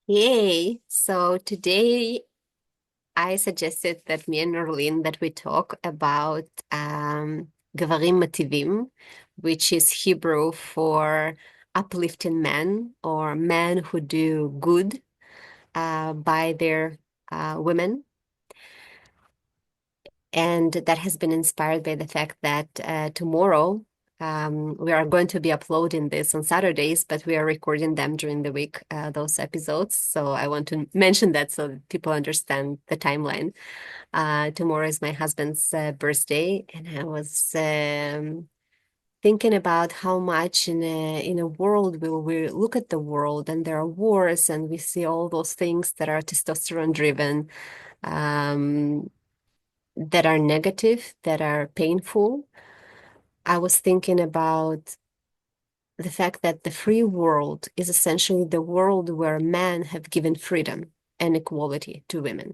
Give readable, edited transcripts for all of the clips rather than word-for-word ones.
Yay! So today I suggested that me and Norelyn that we talk about גברים מטיבים, which is Hebrew for uplifting men or men who do good by their women. And that has been inspired by the fact that tomorrow we are going to be uploading this on Saturdays, but we are recording them during the week, those episodes. So I want to mention that so that people understand the timeline. Tomorrow is my husband's birthday, and I was thinking about how much in a world where we look at the world and there are wars and we see all those things that are testosterone driven. Um, that are negative, that are painful. I was thinking about the fact that the free world is essentially the world where men have given freedom and equality to women.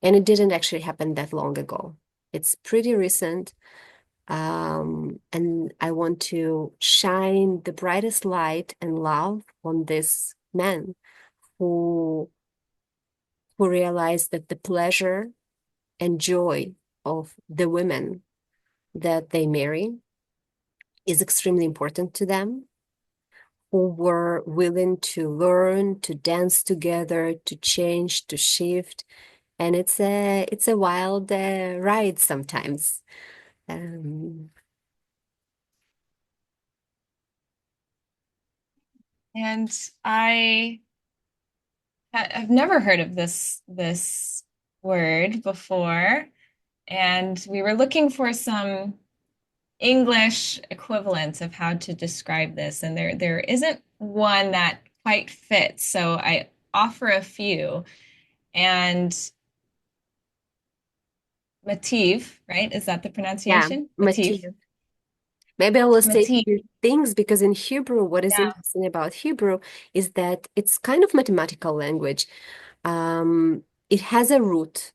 And it didn't actually happen that long ago. It's pretty recent. And I want to shine the brightest light and love on this men who realize that the pleasure and joy of the women that they marry is extremely important to them, who were willing to learn, to dance together, to change, to shift. And it's a wild ride sometimes. Um, And I have never heard of this word before, and we were looking for some English equivalents of how to describe this, and there isn't one that quite fits. So I offer a few. And motif, right? Is that the yeah, pronunciation? Motif. Matia. Maybe I will say Motif. few things because in Hebrew, what is Yeah. interesting about Hebrew is that it's kind of mathematical language. It has a root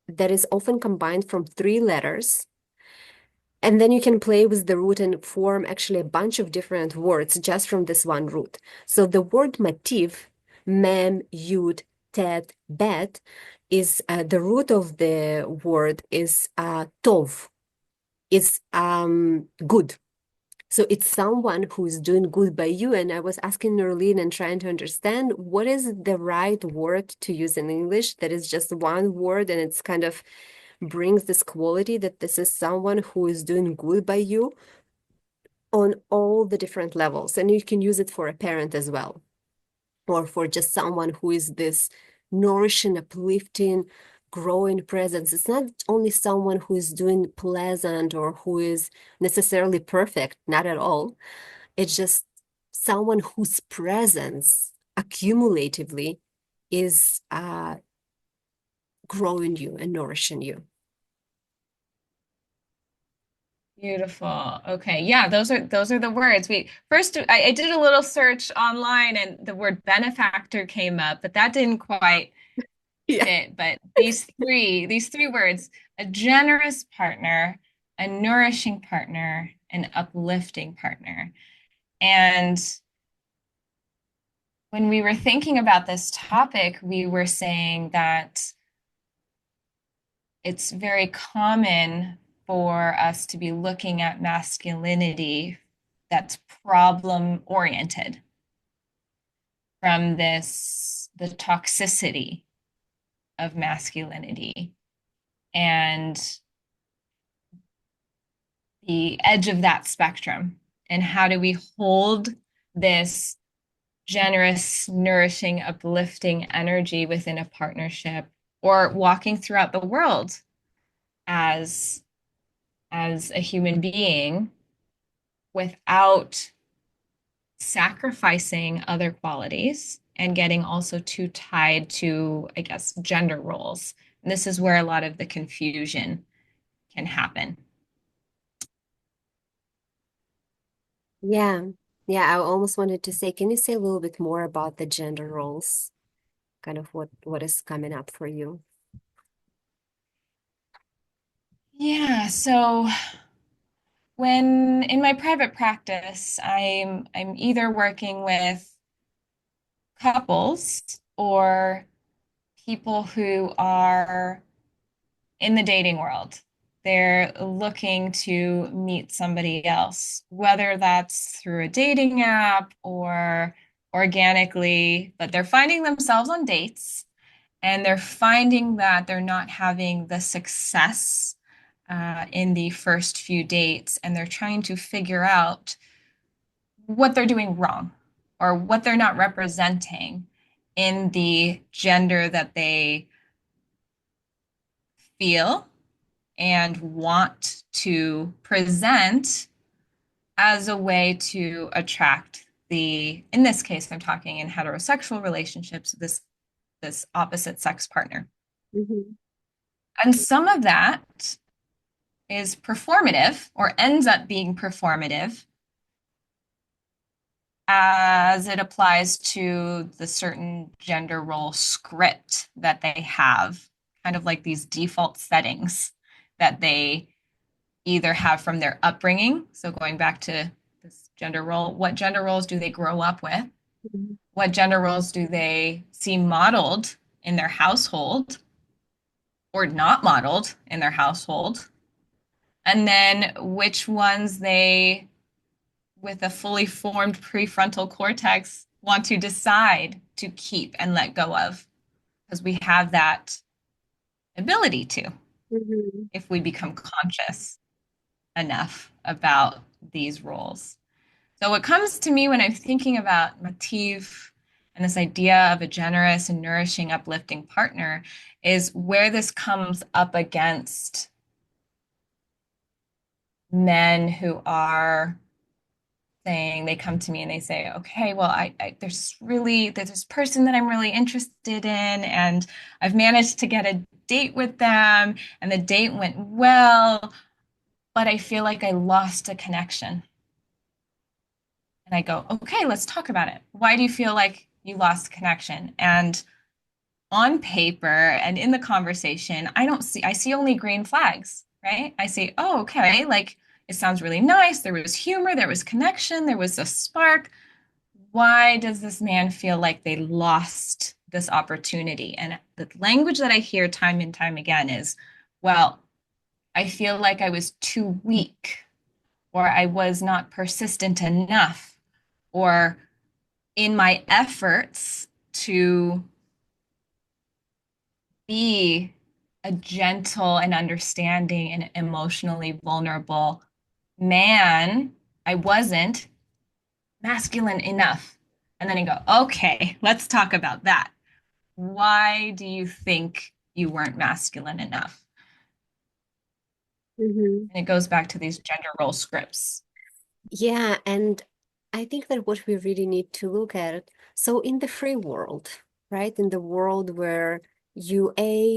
that is often combined from three letters. And then you can play with the root and form actually a bunch of different words just from this one root. So the word motif, mem, yud, tet, bet, is the root of the word is tov, is good. So it's someone who is doing good by you. And I was asking Norlene and trying to understand what is the right word to use in English that is just one word and it's kind of brings this quality that this is someone who is doing good by you on all the different levels. And you can use it for a parent as well, or for just someone who is this nourishing, uplifting, growing presence. It's not only someone who is doing pleasant or who is necessarily perfect, not at all. It's just someone whose presence accumulatively is growing you and nourishing you. Beautiful. Okay. Yeah, those are the words. We first I did a little search online and the word benefactor came up, but that didn't quite Yeah. fit. But these three words, a generous partner, a nourishing partner, an uplifting partner. And when we were thinking about this topic, we were saying that it's very common for us to be looking at masculinity that's problem oriented from the toxicity of masculinity and the edge of that spectrum. And how do we hold this generous, nourishing, uplifting energy within a partnership or walking throughout the world as a human being without sacrificing other qualities and getting also too tied to, I guess, gender roles. And this is where a lot of the confusion can happen. Yeah. Yeah, I almost wanted to say, can you say a little bit more about the gender roles? Kind of what is coming up for you? Yeah, so when in my private practice, I'm either working with couples or people who are in the dating world. They're looking to meet somebody else, whether that's through a dating app or organically, but they're finding themselves on dates and they're finding that they're not having the success in the first few dates, and they're trying to figure out what they're doing wrong or what they're not representing in the gender that they feel and want to present as a way to attract in this case, I'm talking in heterosexual relationships, this opposite sex partner. Mhm. And some of that is performative or ends up being performative as it applies to the certain gender role script that they have, kind of like these default settings that they either have from their upbringing. So going back to this gender role, what gender roles do they grow up with? Mhm. What gender roles do they see modeled in their household or not modeled in their household? And then which ones they, with a fully formed prefrontal cortex, want to decide to keep and let go of, because we have that ability to Mhm. if we become conscious enough about these roles. So, what comes to me when I'm thinking about motif and this idea of a generous and nourishing, uplifting partner is where this comes up against men who are saying, they come to me and they say, okay, well, there's this person that I'm really interested in, and I've managed to get a date with them, and the date went well, but I feel like I lost a connection. And I go, okay, let's talk about it. Why do you feel like you lost connection? And on paper and in the conversation, I see only green flags, right? I say, oh, okay, like it sounds really nice. There was humor, there was connection, there was a spark. Why does this man feel like they lost this opportunity? And the language that I hear time and time again is, well, I feel like I was too weak, or I was not persistent enough, or in my efforts to be a gentle and understanding and emotionally vulnerable man, I wasn't masculine enough. And then I go, okay, let's talk about that. Why do you think you weren't masculine enough? Mhm. And it goes back to these gender role scripts. Yeah, and I think that what we really need to look at, so in the free world, right? In the world where you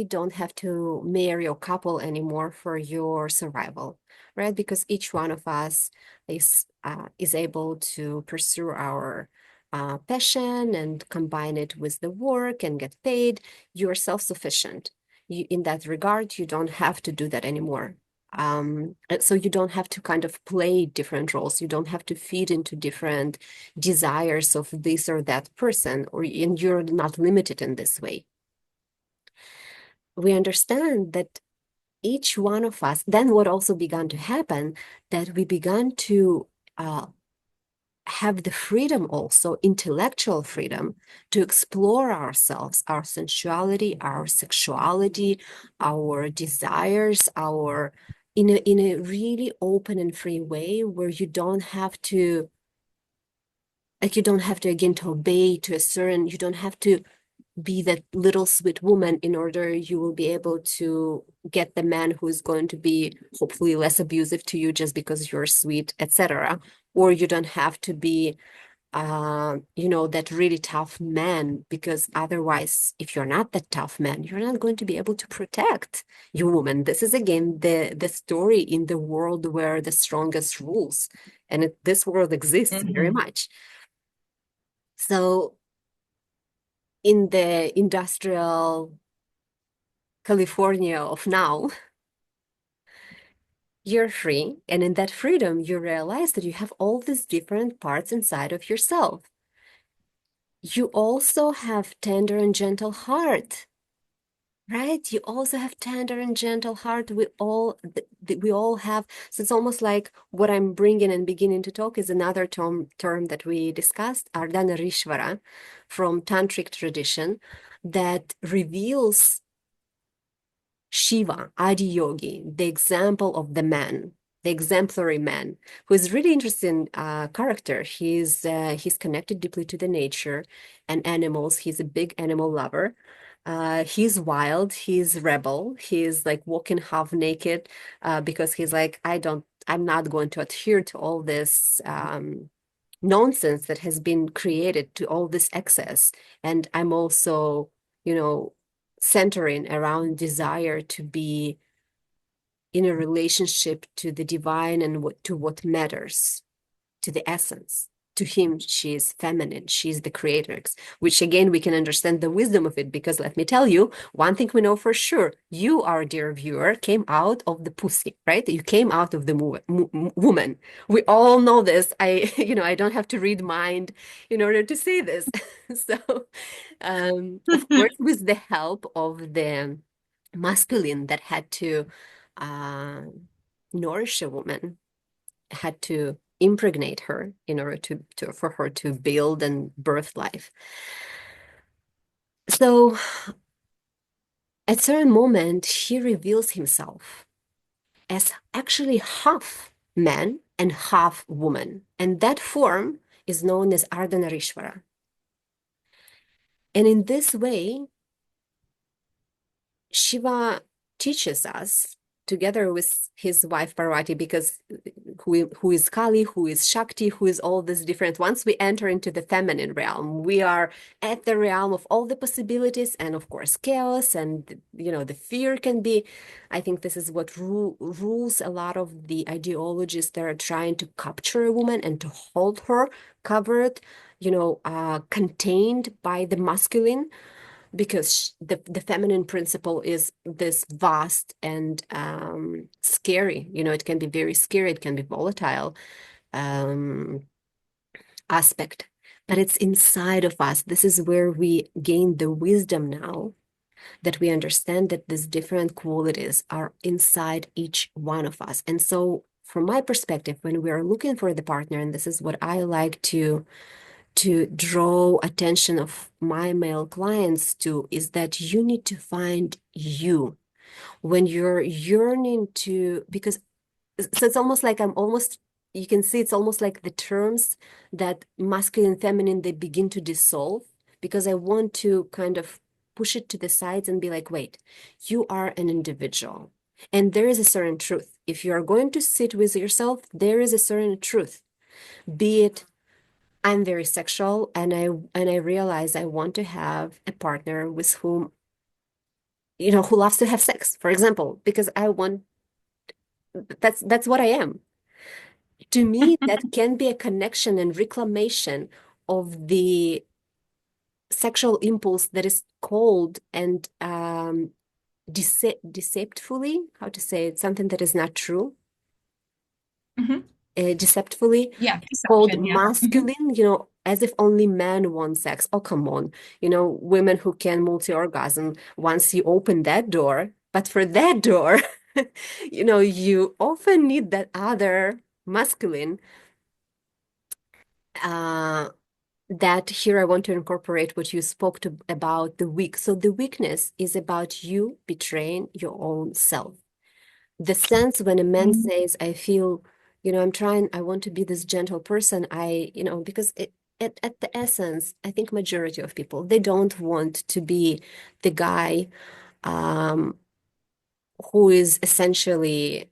don't have to marry a couple anymore for your survival, right? Because each one of us is able to pursue our passion and combine it with the work and get paid. You're self-sufficient. In that regard, you don't have to do that anymore. So you don't have to kind of play different roles. You don't have to feed into different desires of this or that person, and you're not limited in this way. We understand that each one of us, then what also began to happen, that we began to uh, have the freedom also, intellectual freedom, to explore ourselves, our sensuality, our sexuality, our desires, our in a really open and free way where you don't have to like you don't have to again to obey to a certain you don't have to be that little sweet woman in order you will be able to get the man who is going to be hopefully less abusive to you just because you're sweet, etc. Or you don't have to be that really tough man, because otherwise, if you're not that tough man, you're not going to be able to protect your woman. This is again the story in the world where the strongest rules, and this world exists very Mhm. much. So in the industrial California of now, you're free, and in that freedom, you realize that you have all these different parts inside of yourself. you also have tender and gentle heart, right? You also have tender and gentle heart. We all have. So it's almost like what I'm bringing and beginning to talk is another term that we discussed, Ardhanarishvara, from tantric tradition, that reveals Shiva, Adi Yogi, the example of the man, the exemplary man, who is really interesting character. He's connected deeply to the nature and animals. He's a big animal lover. He's wild. He's rebel. He's like walking half naked because he's like, I'm not going to adhere to all this nonsense that has been created, to all this excess. And I'm also, you know, centering around desire to be in a relationship to the divine and to what matters, to the essence. To him, she is feminine. She's the creatrix, which again, we can understand the wisdom of it because let me tell you, one thing we know for sure, you, our dear viewer, came out of the pussy, right? You came out of the woman. We all know this. I don't have to read mind in order to say this. So, of course, with the help of the masculine that had to uh, nourish a woman, had to impregnate her in order for her to build and birth life. So at certain moment, he reveals himself as actually half man and half woman. And that form is known as Ardhanarishvara. And in this way, Shiva teaches us, together with his wife Parvati, because who is Kali, who is Shakti, who is all these different. Once we enter into the feminine realm, we are at the realm of all the possibilities, and of course chaos, and the fear can be. I think this is what rules a lot of the ideologies that are trying to capture a woman and to hold her covered, contained by the masculine, because the feminine principle is this vast and scary. It can be very scary, it can be volatile um, aspect, but it's inside of us. This is where we gain the wisdom now, that we understand that these different qualities are inside each one of us. And so from my perspective, when we are looking for the partner, and this is what I like to draw attention of my male clients to, is that you need to find you when you're yearning to, because so it's almost like you can see it's almost like the terms that masculine and feminine, they begin to dissolve, because I want to kind of push it to the sides and be like, wait, you are an individual. And there is a certain truth. If you are going to sit with yourself, there is a certain truth, be it I'm very sexual, and I realize I want to have a partner with whom, who loves to have sex, for example, because that's what I am. To me, that can be a connection and reclamation of the sexual impulse that is cold and deceptively, how to say it, something that is not true, Mhm. deceptively Yeah, called deception. Yeah. Mhm. masculine, as if only men want sex. Oh, come on. Women who can multi-orgasm, once you open that door, but for that door, you often need that other masculine. Uh, that here I want to incorporate what you spoke to about the weak. So the weakness is about you betraying your own self. The sense when a man says, I feel, I want to be this gentle person, because at the essence, I think majority of people, they don't want to be the guy um, who is essentially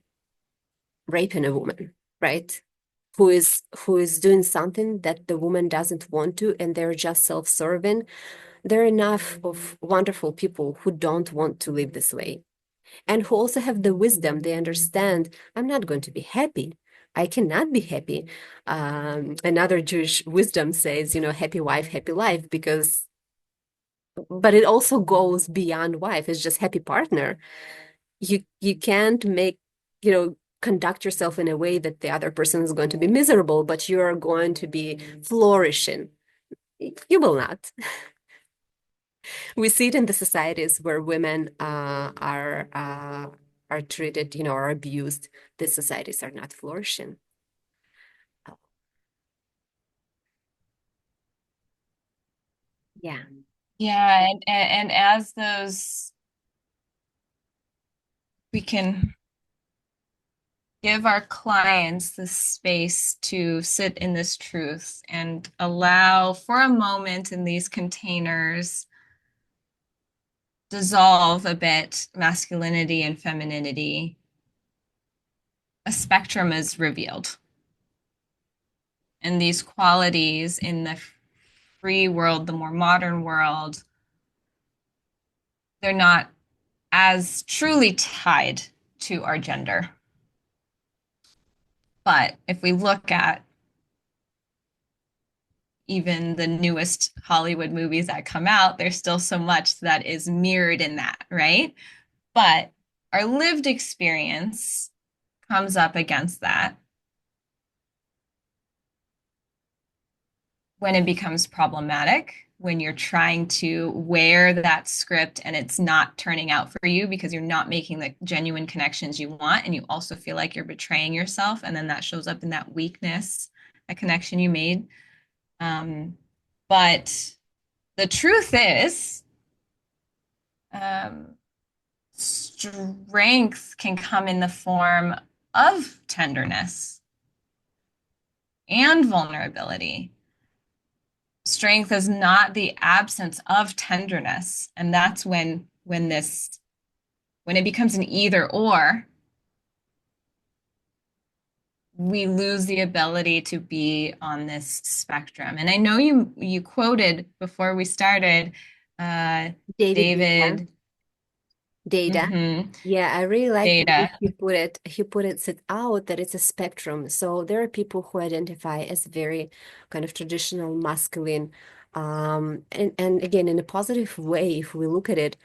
raping a woman, right? Who is doing something that the woman doesn't want to, and they're just self-serving. There are enough of wonderful people who don't want to live this way, and who also have the wisdom. They understand, I'm not going to be happy. I cannot be happy. Another Jewish wisdom says, happy wife, happy life, but it also goes beyond wife. It's just happy partner. You can't conduct yourself in a way that the other person is going to be miserable, but you're going to be flourishing. You will not. We see it in the societies where women are treated, are abused. The societies are not flourishing. Oh, yeah. Yeah, and as those we can give our clients the space to sit in this truth and allow for a moment in these containers dissolve a bit masculinity and femininity, a spectrum is revealed. And these qualities in the free world, the more modern world, they're not as truly tied to our gender. But if we look at even the newest Hollywood movies that come out, there's still so much that is mirrored in that, right? But our lived experience comes up against that when it becomes problematic, when you're trying to wear that script and it's not turning out for you because you're not making the genuine connections you want, and you also feel like you're betraying yourself, and then that shows up in that weakness, that connection you made. But the truth is, um, strength can come in the form of tenderness and vulnerability. Strength is not the absence of tenderness, and that's when it becomes an either or, we lose the ability to be on this spectrum. And I know you quoted before we started uh David Data. David. Data. Mhm. Yeah, I really like the way Data. he put it out that it's a spectrum. So there are people who identify as very kind of traditional masculine. And again, in a positive way, if we look at it,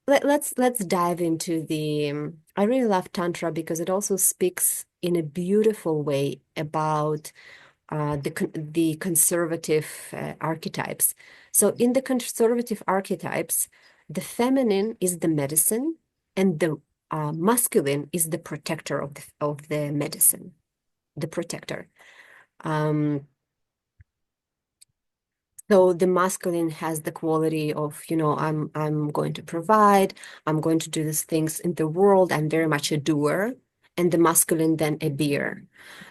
let's dive into the I really love Tantra because it also speaks in a beautiful way about the conservative archetypes. So in the conservative archetypes, the feminine is the medicine, and the masculine is the protector of the medicine, the protector. Um, so the masculine has the quality of, I'm going to provide, I'm going to do these things in the world. I'm very much a doer, and the masculine then a beer.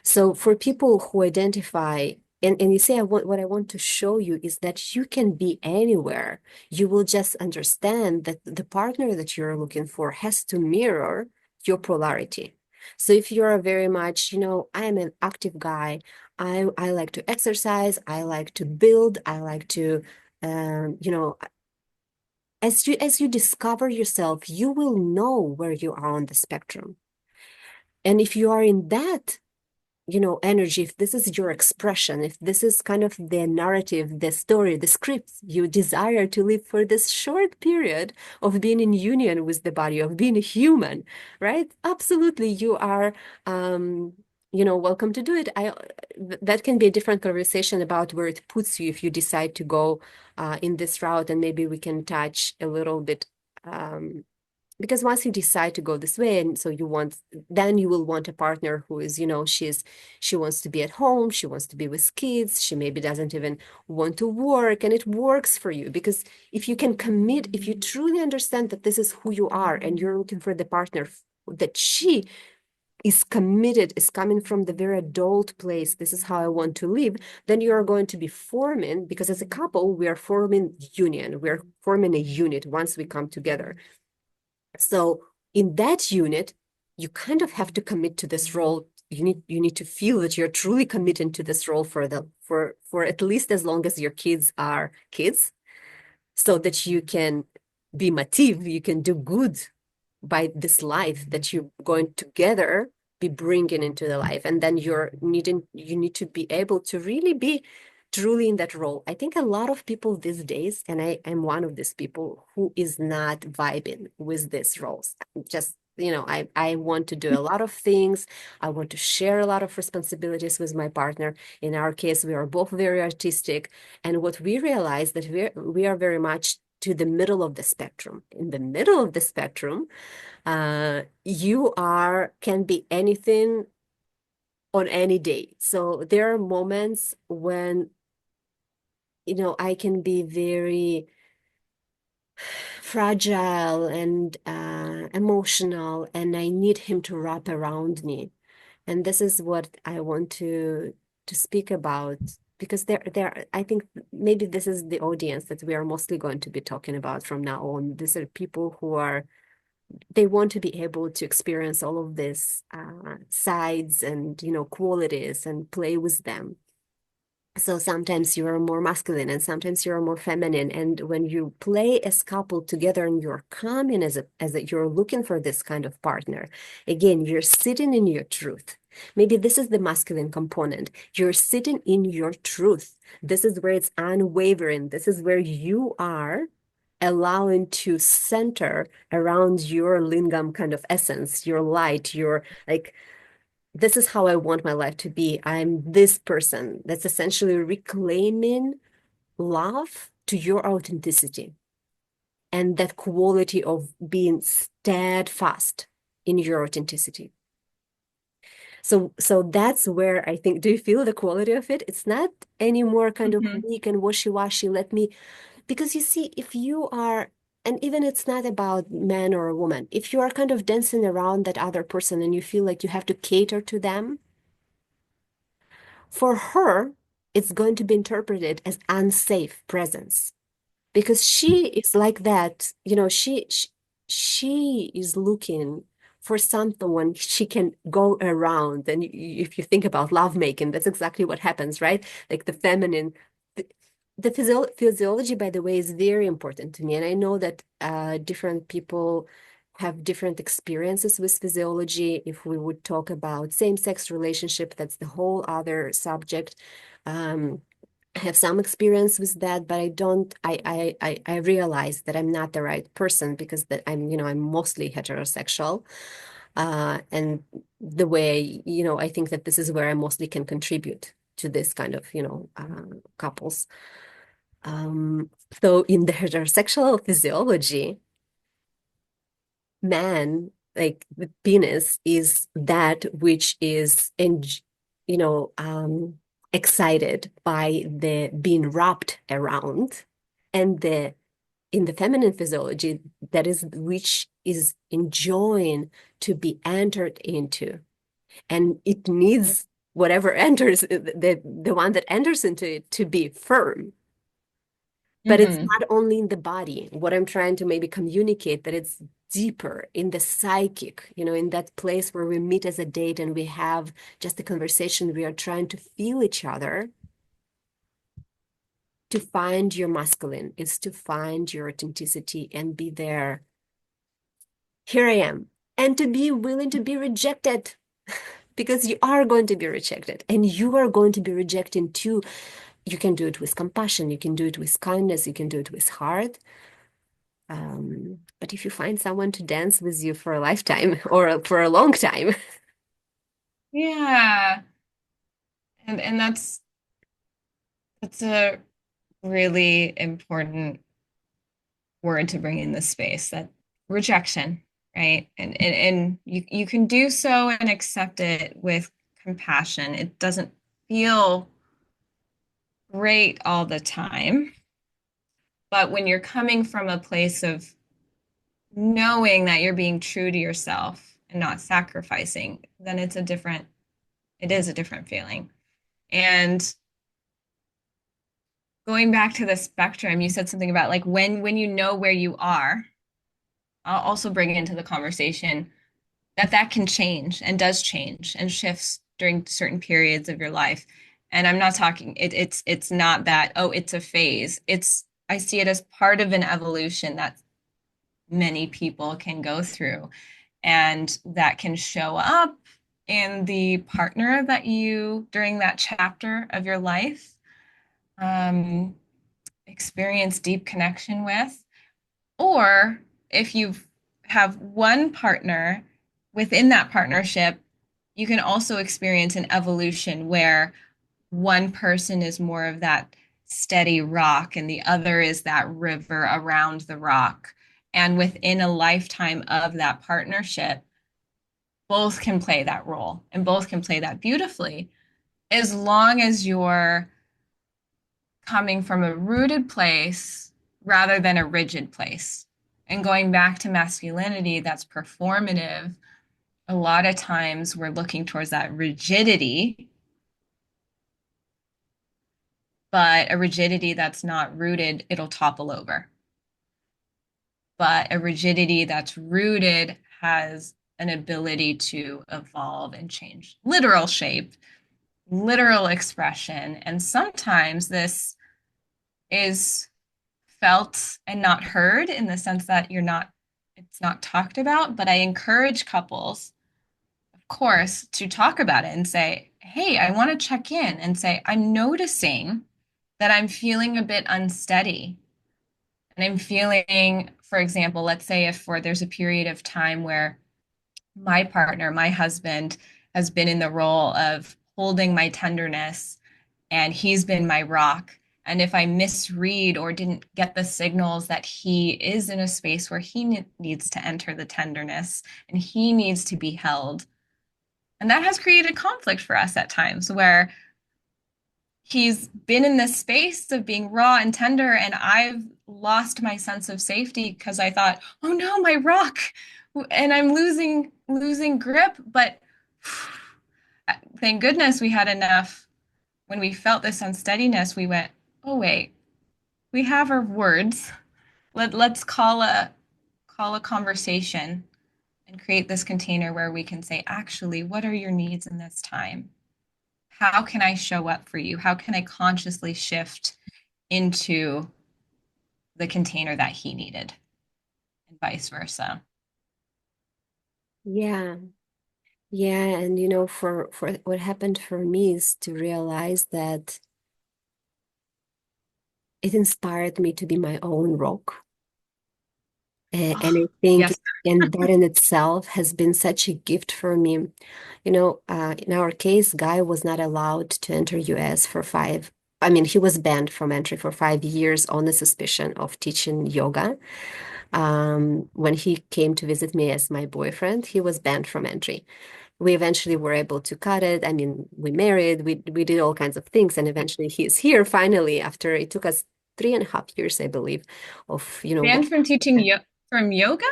So for people who identify, and you say, what I want to show you is that you can be anywhere. You will just understand that the partner that you're looking for has to mirror your polarity. So if you're a very much, I'm an active guy, I like to exercise, I like to build, I like to, you know, as you discover yourself, you will know where you are on the spectrum. And if you are in that energy, if this is your expression, if this is kind of the narrative, the story, the script you desire to live for this short period of being in union with the body, of being a human, right? Absolutely, you are, welcome to do it. That can be a different conversation about where it puts you if you decide to go in this route, and maybe we can touch a little bit. Because once you decide to go this way, and so then you will want a partner who is, she wants to be at home, she wants to be with kids, she maybe doesn't even want to work, and it works for you. Because if you can commit, if you truly understand that this is who you are, and you're looking for the partner that she is committed, is coming from the very adult place, this is how I want to live, then you are going to be forming, because as a couple, we are forming union, we're forming a unit once we come together. So in that unit, you kind of have to commit to this role. You need to feel that you're truly committed to this role for at least as long as your kids are kids, so that you can be mativ, you can do good by this life that you're going together be bringing into the life. And then you need to be able to really be truly in that role. I think a lot of people these days, and I am one of these people, who is not vibing with these roles. Just I want to do a lot of things. I want to share a lot of responsibilities with my partner. In our case, we are both very artistic. And what we realize that we are very much to the middle of the spectrum. In the middle of the spectrum, you are can be anything on any day. So there are moments when, I can be very fragile and emotional, and I need him to wrap around me. And this is what I want to speak about because I think maybe this is the audience that we are mostly going to be talking about from now on. These are people who they want to be able to experience all of these sides and qualities and play with them. So sometimes you're more masculine and sometimes you're more feminine. And when you play as couple together and you're coming you're looking for this kind of partner, again, you're sitting in your truth. Maybe this is the masculine component. You're sitting in your truth. This is where it's unwavering. This is where you are allowing to center around your lingam kind of essence, your light, your like this is how I want my life to be. I'm this person. That's essentially reclaiming love to your authenticity and that quality of being steadfast in your authenticity. So that's where I think, do you feel the quality of it? It's not anymore kind of Hmm. weak and wishy-washy. Because you see, if you are, and even it's not about man or a woman, if you are kind of dancing around that other person and you feel like you have to cater to them, for her, it's going to be interpreted as unsafe presence because she is like that. She is looking for someone she can go around. And if you think about lovemaking, that's exactly what happens, right? Like the feminine. The, the physiology, by the way, is very important to me. And I know that different people have different experiences with physiology. If we would talk about same-sex relationship, that's the whole other subject. I have some experience with that, but I don't, I realize that I'm not the right person because that I'm mostly heterosexual. And the way, I think that this is where I mostly can contribute to this kind of, couples. Um, so in the heterosexual physiology, man, like the penis is that which is excited by the being wrapped around, and the in the feminine physiology, that is which is enjoying to be entered into, and it needs whatever enters the one that enters into it to be firm. But it's Hmm. not only in the body. What I'm trying to maybe communicate that it's deeper in the psychic, in that place where we meet as a date and we have just a conversation. We are trying to feel each other. To find your masculine is to find your authenticity and be there. Here I am. And to be willing to be rejected because you are going to be rejected and you are going to be rejecting too. You can do it with compassion. You can do it with kindness. You can do it with heart. But if you find someone to dance with you for a lifetime or for a long time, Yeah. And that's a really important word to bring in this space, that rejection, right? And you can do so and accept it with compassion. It doesn't feel great all the time, but when you're coming from a place of knowing that you're being true to yourself and not sacrificing, then it is a different feeling. And going back to the spectrum, you said something about like when you know where you are. I'll also bring into the conversation that can change and does change and shifts during certain periods of your life. And I'm not talking it's not that, oh, it's a phase. It's I see it as part of an evolution that many people can go through, and that can show up in the partner that you during that chapter of your life experience deep connection with, or if you've have one partner, within that partnership, you can also experience an evolution where one person is more of that steady rock and the other is that river around the rock. And within a lifetime of that partnership, both can play that role and both can play that beautifully as long as you're coming from a rooted place rather than a rigid place. And going back to masculinity, that's performative. A lot of times we're looking towards that rigidity, but a rigidity that's not rooted, it'll topple over. But a rigidity that's rooted has an ability to evolve and change literal shape, literal expression. And sometimes this is felt and not heard in the sense that it's not talked about. But I encourage couples, of course, to talk about it and say, hey, I want to check in and say, I'm noticing that I'm feeling a bit unsteady. And I'm feeling, for example, let's say if there's a period of time where my partner, my husband, has been in the role of holding my tenderness and he's been my rock. And if I misread or didn't get the signals that he is in a space where he needs to enter the tenderness and he needs to be held, and that has created conflict for us at times where he's been in this space of being raw and tender, and I've lost my sense of safety because I thought, oh no, my rock, and I'm losing grip. But thank goodness we had enough when we felt this unsteadiness, we went, oh wait, we have our words. Let's call a conversation and create this container where we can say, actually, what are your needs in this time? How can I show up for you? How can I consciously shift into the container that he needed and vice versa? Yeah. Yeah, and for what happened for me is to realize that it inspired me to be my own rock. And Oh, I think, yes. and that in itself has been such a gift for me. In our case, Guy was not allowed to enter US for I mean, he was banned from entry for 5 years on the suspicion of teaching yoga. When he came to visit me as my boyfriend, he was banned from entry. We eventually were able to cut it. I mean, we married, we did all kinds of things, and eventually he's here finally after it took us 3.5 years, I believe, of Banned from teaching from yoga?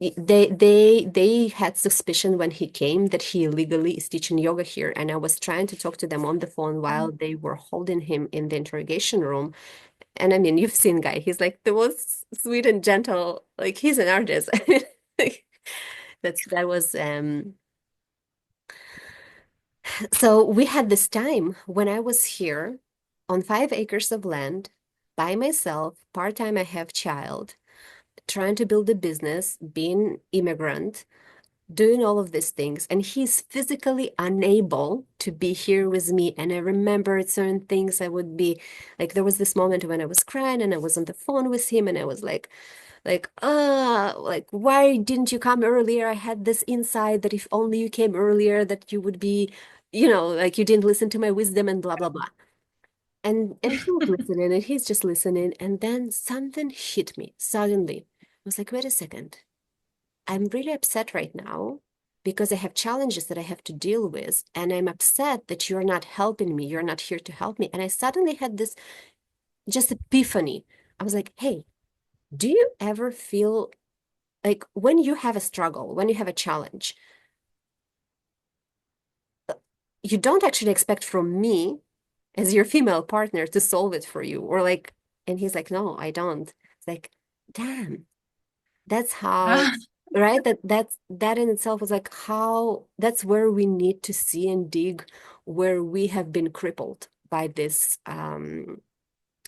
they had suspicion when he came that he illegally is teaching yoga here, and I was trying to talk to them on the phone while they were holding him in the interrogation room. And I mean, you've seen Guy, he's like the most sweet and gentle, like he's an artist. Like, that was so we had this time when I was here on 5 acres of land by myself, part-time. I have child, trying to build a business, being immigrant, doing all of these things, and he's physically unable to be here with me. And I remembered certain things. I would be like, there was this moment when I was crying and I was on the phone with him, and I was like, why didn't you come earlier? I had this insight that if only you came earlier, that you would be, like you didn't listen to my wisdom and blah blah blah. And he was listening and he's just listening, and then something hit me suddenly. I was like, wait a second. I'm really upset right now because I have challenges that I have to deal with, and I'm upset that you're not helping me. You're not here to help me. And I suddenly had this just epiphany. I was like, hey, do you ever feel like when you have a struggle, when you have a challenge, you don't actually expect from me as your female partner to solve it for you? Or like, and he's like, no, I don't. It's like, damn. That's how, Ah, right? That in itself was like how that's where we need to see and dig where we have been crippled by this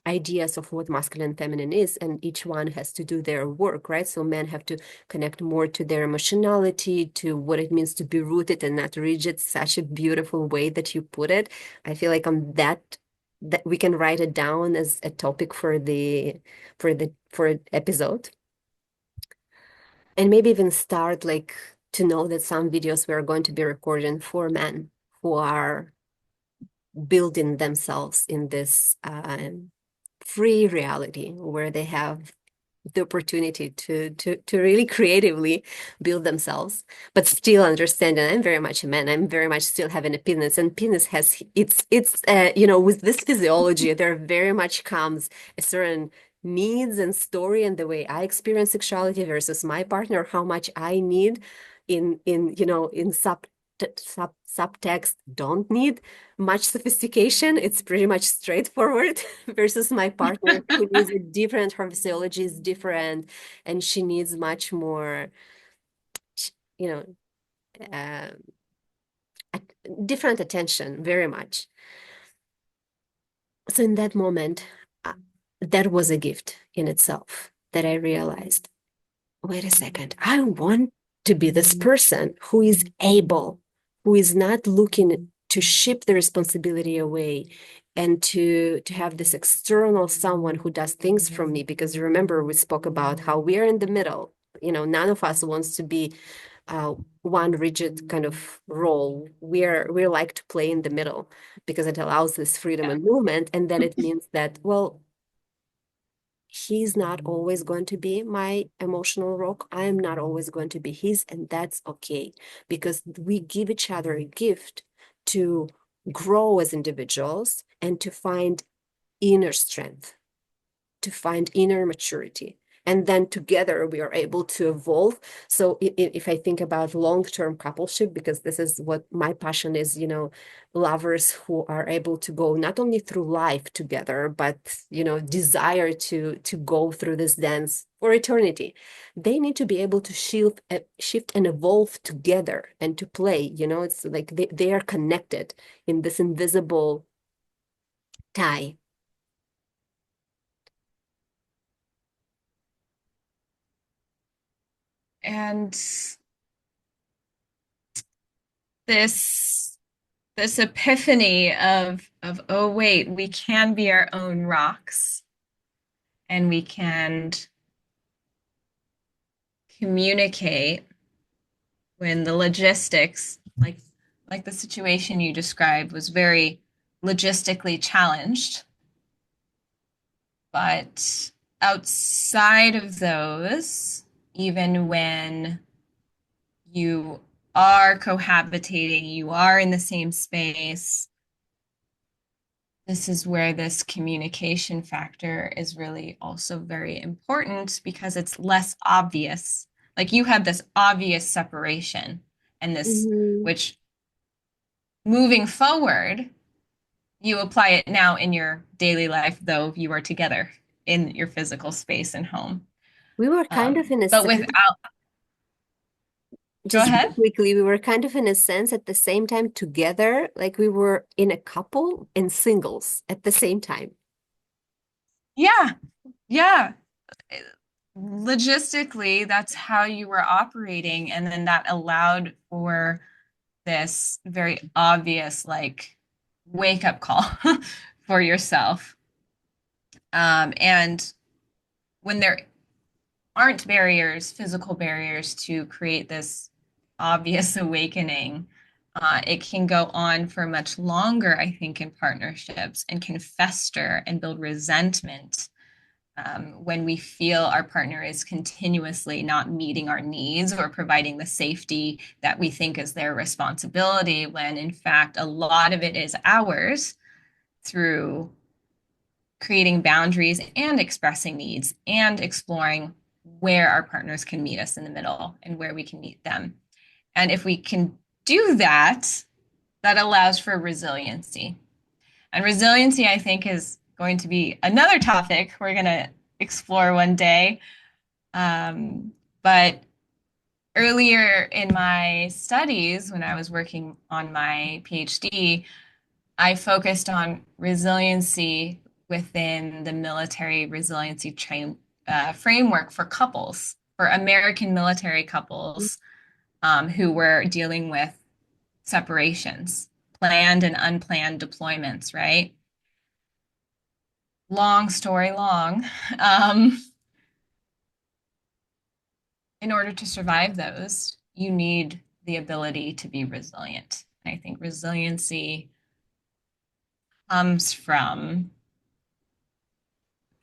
ideas of what masculine and feminine is, and each one has to do their work, right? So men have to connect more to their emotionality, to what it means to be rooted and not rigid. Such a beautiful way that you put it. I feel like on that we can write it down as a topic for the for episode. And maybe even start like to know that some videos we are going to be recording for men who are building themselves in this free reality where they have the opportunity to really creatively build themselves, but still understanding I'm very much a man. I'm very much still having a penis, and penis has with this physiology, there very much comes a certain needs and story and the way I experience sexuality versus my partner, how much I need in subtext don't need much sophistication. It's pretty much straightforward versus my partner who needs a different, her physiology is different, and she needs much more, you know, uh, different attention, very much. So in that moment, uh, that was a gift in itself that I realized, wait a second, I want to be this person who is able, who is not looking to ship the responsibility away and to have this external someone who does things from me. Because remember, we spoke about how we are in the middle. None of us wants to be one rigid kind of role. We like to play in the middle because it allows this freedom Yeah. and movement. And then it means that, well, he's not always going to be my emotional rock. I'm not always going to be his, and that's okay because we give each other a gift to grow as individuals and to find inner strength, to find inner maturity. And then together we are able to evolve. So if I think about long-term coupleship, because this is what my passion is, lovers who are able to go not only through life together, but desire to go through this dance for eternity. They need to be able to shift and evolve together and to play. It's like they are connected in this invisible tie. And this this epiphany of oh wait, we can be our own rocks and we can communicate when the logistics, like the situation you described, was very logistically challenged. But outside of those, even when you are cohabitating, you are in the same space, this is where this communication factor is really also very important because it's less obvious. Like you had this obvious separation and this, Mhm. which moving forward, you apply it now in your daily life, though you are together in your physical space and home. We were kind of in a But sense, without, go just ahead. really quickly, we were kind of in a sense at the same time together, like we were in a couple and singles at the same time. Yeah, yeah. Logistically, that's how you were operating. And then that allowed for this very obvious, like, wake up call for yourself. And when there aren't barriers, physical barriers to create this obvious awakening, it can go on for much longer, I think, in partnerships and can fester and build resentment when we feel our partner is continuously not meeting our needs or providing the safety that we think is their responsibility, when in fact, a lot of it is ours through creating boundaries and expressing needs and exploring where our partners can meet us in the middle and where we can meet them. And if we can do that, that allows for resiliency. And resiliency, I think, is going to be another topic we're going to explore one day. But earlier in my studies, when I was working on my PhD, I focused on resiliency within the military resiliency framework for couples, for American military couples who were dealing with separations, planned and unplanned deployments, right? Long story long. Um, in order to survive those, you need the ability to be resilient. And I think resiliency comes from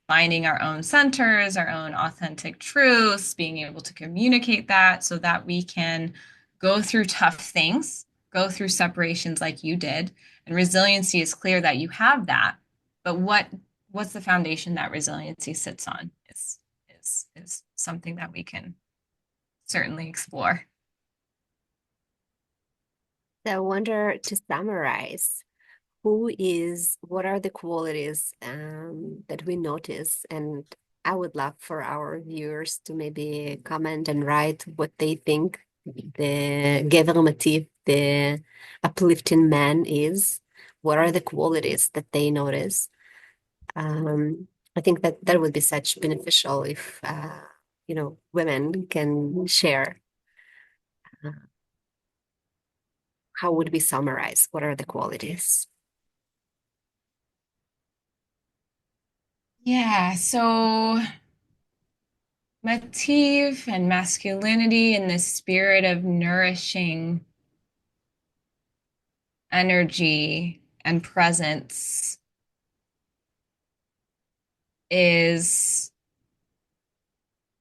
finding our own centers, our own authentic truths, being able to communicate that so that we can go through tough things, go through separations like you did. And resiliency is clear that you have that. But what's the foundation that resiliency sits on is something that we can certainly explore. So I wonder, to summarize, what are the qualities that we notice? And I would love for our viewers to maybe comment and write what they think the Gever Motif, the uplifting man is. What are the qualities that they notice? Um, I think that that would be such beneficial if women can share. Uh, how would we summarize? What are the qualities? Yeah, so motif and masculinity and the spirit of nourishing energy and presence is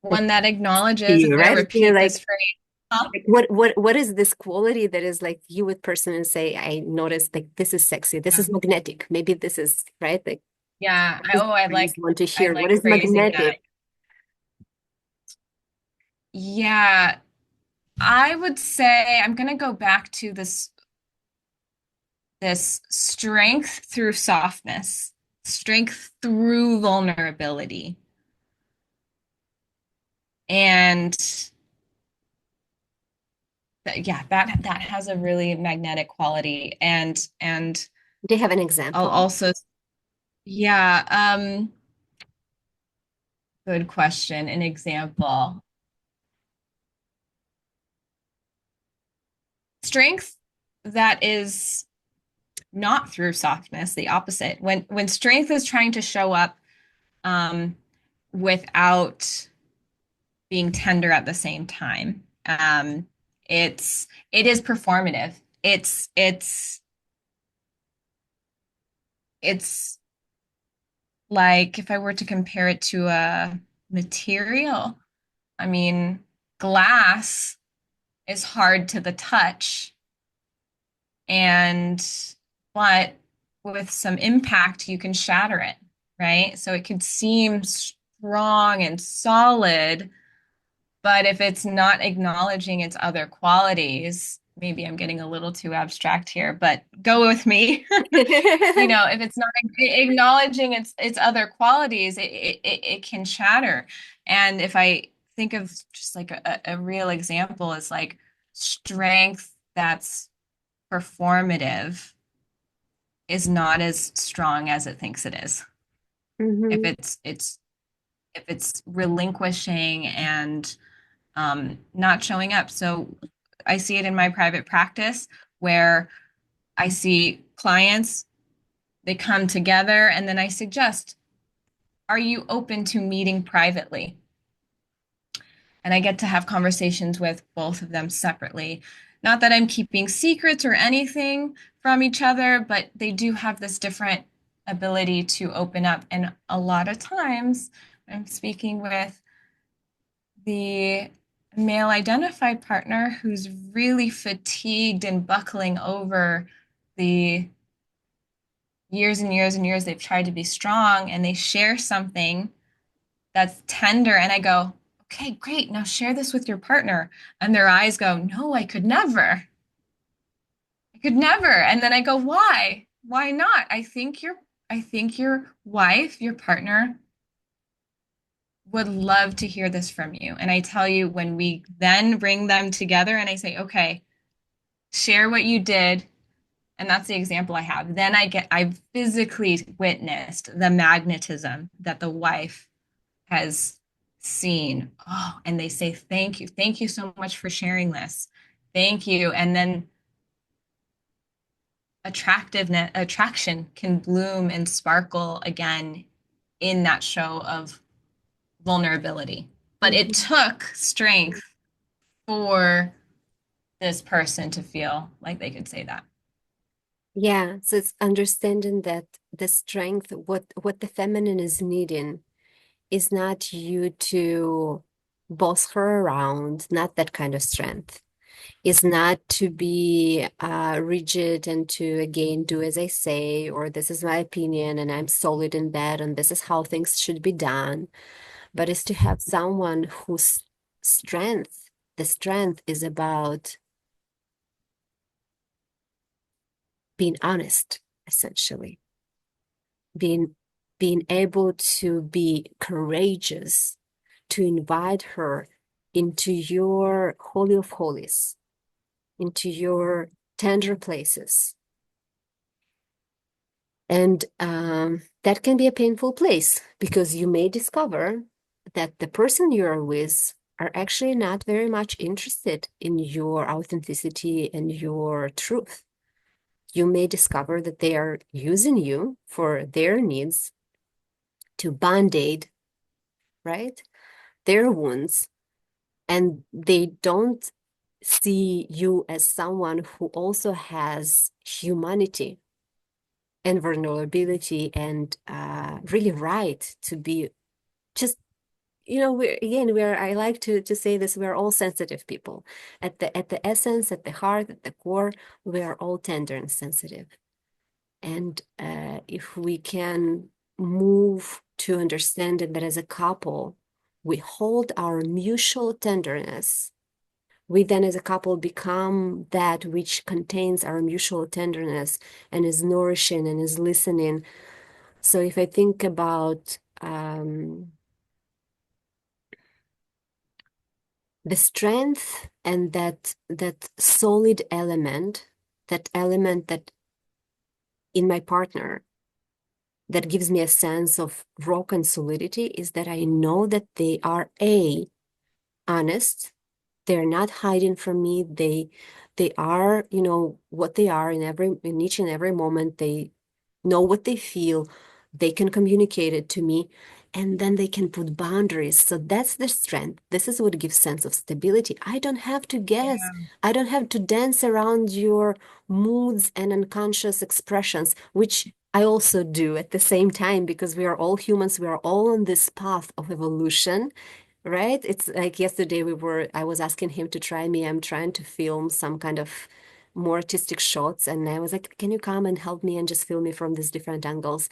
Like one that to acknowledges, I'm you, going to right? You're repeat this phrase. Huh? like, what is this quality that is like you would personally say, I noticed like this is sexy, this Yeah, is magnetic. Maybe this is right. Like yeah. this is the phrase I want to I hear. What like is phrasing that. magnetic? Yeah, I would say I'm going to go back to this strength through softness, strength through vulnerability. And yeah, that has a really magnetic quality. And Do you have an I'll example? also, yeah, good question. An example. Strength that is not through softness, the opposite. When strength is trying to show up um, without being tender at the same time. It is performative. It's like if I were to compare it to a material, I mean, glass is hard to the touch, and but with some impact, you can shatter it, right? So it could seem strong and solid, but if it's not acknowledging its other qualities, maybe I'm getting a little too abstract here, but go with me. If it's not acknowledging its other qualities, it can shatter. And if I think of just like a real example is like strength that's performative is not as strong as it thinks it is. If Hmm. it's if it's relinquishing and not showing up. So I see it in my private practice where I see clients, they come together, and then I suggest, are you open to meeting privately? And I get to have conversations with both of them separately. Not that I'm keeping secrets or anything from each other, but they do have this different ability to open up. And a lot of times I'm speaking with the male identified partner who's really fatigued and buckling over the years and years and years they've tried to be strong, and they share something that's tender, and I go, okay, great, now share this with your partner, and their eyes go, no, I could never. And then I go, why not? I think your wife, your partner, would love to hear this from you. And I tell you, when we then bring them together and I say, okay, share what you did, and that's the example I have, then I physically witnessed the magnetism that the wife has seen. Oh, and they say, thank you so much for sharing this. Thank you. And then attraction can bloom and sparkle again in that show of vulnerability. but it took strength for this person to feel like they could say that. Yeah, so it's understanding that the strength, what the feminine is needing is not you to boss her around, not that kind of strength. Is not to be rigid and to again do as I say, or this is my opinion and I'm solid in that, and this is how things should be done. But is to have someone whose strength, the strength is about being honest, essentially, being being able to be courageous, to invite her into your holy of holies, into your tender places. And that can be a painful place because you may discover that the person you're with are actually not very much interested in your authenticity and your truth. You may discover that they are using you for their needs to band-aid, right? Their wounds, and they don't see you as someone who also has humanity and vulnerability and really right to be just we're I like to say this, we're all sensitive people at the essence, at the heart, at the core. We are all tender and sensitive, and if we can move to understanding that as a couple we hold our mutual tenderness, we then as a couple become that which contains our mutual tenderness and is nourishing and is listening. So if I think about the strength and that solid element, that element that in my partner that gives me a sense of rock and solidity, is that I know that they are honest. They're not hiding from me. They are, what they are in each and every moment. They know what they feel. They can communicate it to me, and then they can put boundaries. So that's the strength. This is what gives sense of stability. I don't have to guess. Yeah. I don't have to dance around your moods and unconscious expressions, which I also do at the same time, because we are all humans. We are all on this path of evolution. Right? It's like yesterday I was asking him to try me. I'm trying to film some kind of more artistic shots. And I was like, can you come and help me and just film me from these different angles?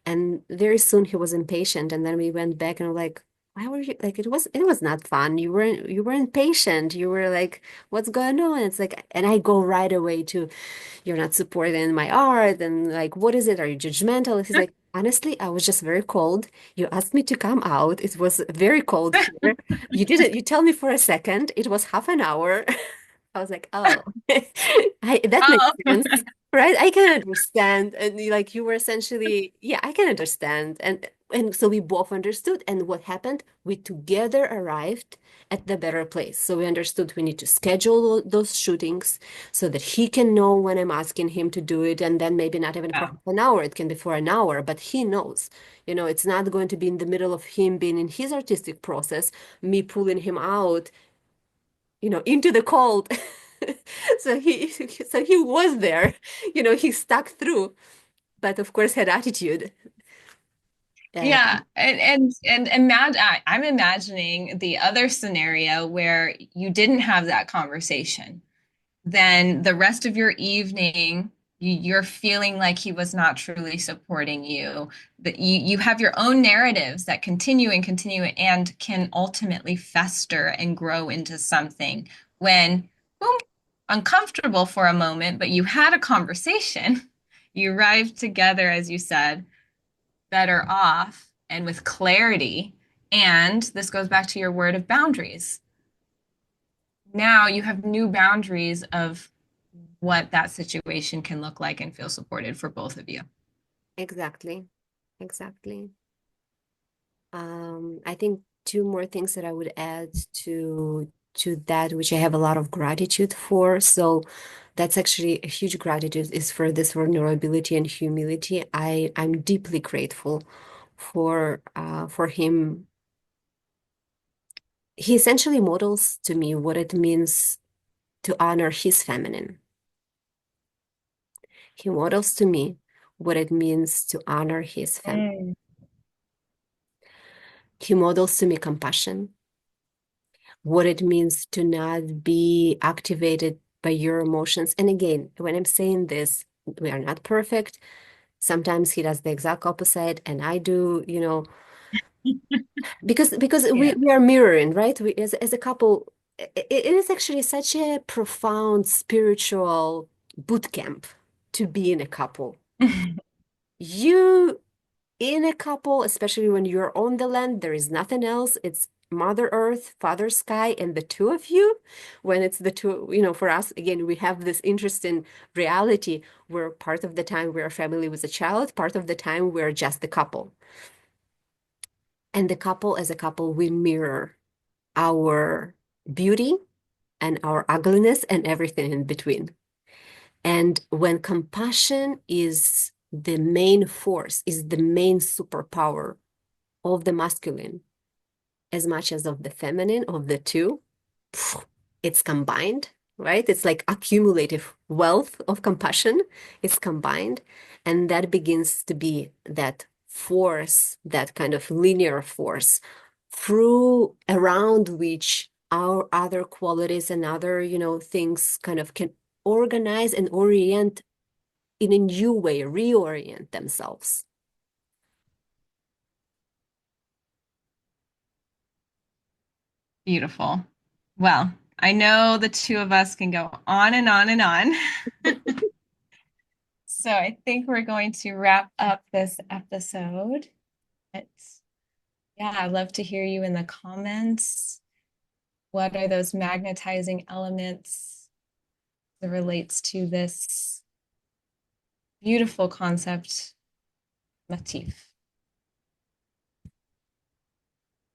And very soon he was impatient. And then we went back and we're like, why were you like, it was not fun. You were impatient. You were like, what's going on? It's like, and I go right away to, you're not supporting my art, and like, what is it? Are you judgmental? He's like, honestly, I was just very cold. You asked me to come out. It was very cold here. You tell me for a second. It was half an hour. I was like, oh, that makes Oh, sense, right? I can understand. And like you were essentially, yeah, I can understand. And so we both understood. And what happened? We together arrived at the better place. So we understood we need to schedule those shootings so that he can know when I'm asking him to do it. And then maybe not even for yeah. half an hour, it can be for an hour, but he knows. It's not going to be in the middle of him being in his artistic process, me pulling him out, into the cold. So he was there, he stuck through, but of course had attitude. Uh, Yeah, and imagine I'm imagining the other scenario where you didn't have that conversation. Then the rest of your evening, you're feeling like he was not truly supporting you. That you have your own narratives that continue and can ultimately fester and grow into something when, boom, uncomfortable for a moment, but you had a conversation. You arrived together, as you said, better off and with clarity. And this goes back to your word of boundaries. Now you have new boundaries of what that situation can look like and feel supported for both of you. exactly, exactly. I think two more things that I would add to that, which I have a lot of gratitude for. So that's actually a huge gratitude is for this vulnerability and humility. I'm deeply grateful for him he essentially models to me what it means to honor his feminine. He models to me what it means to honor his feminine. Mm. He models to me compassion, what it means to not be activated by your emotions. And again, when I'm saying this, we are not perfect. Sometimes he does the exact opposite, and I do, because we, Yeah. we are mirroring, right? We as a couple, it is actually such a profound spiritual boot camp to be in a couple. You in a couple, especially when you're on the land, there is nothing else. It's Mother Earth, Father Sky, and the two of you. When it's the two, for us, again, we have this interesting reality where part of the time we're a family with a child, part of the time we're just the couple. And the couple, as a couple, we mirror our beauty and our ugliness and everything in between. And when compassion is the main force, is the main superpower of the masculine, as much as of the feminine, of the two, it's combined, right? It's like accumulative wealth of compassion is combined. And that begins to be that force, that kind of linear force through around which our other qualities and other, things kind of can organize and orient in a new way, reorient themselves. Beautiful. Well, I know the two of us can go on and on and on. So I think we're going to wrap up this episode. But yeah, I'd love to hear you in the comments. What are those magnetizing elements that relates to this beautiful concept motif?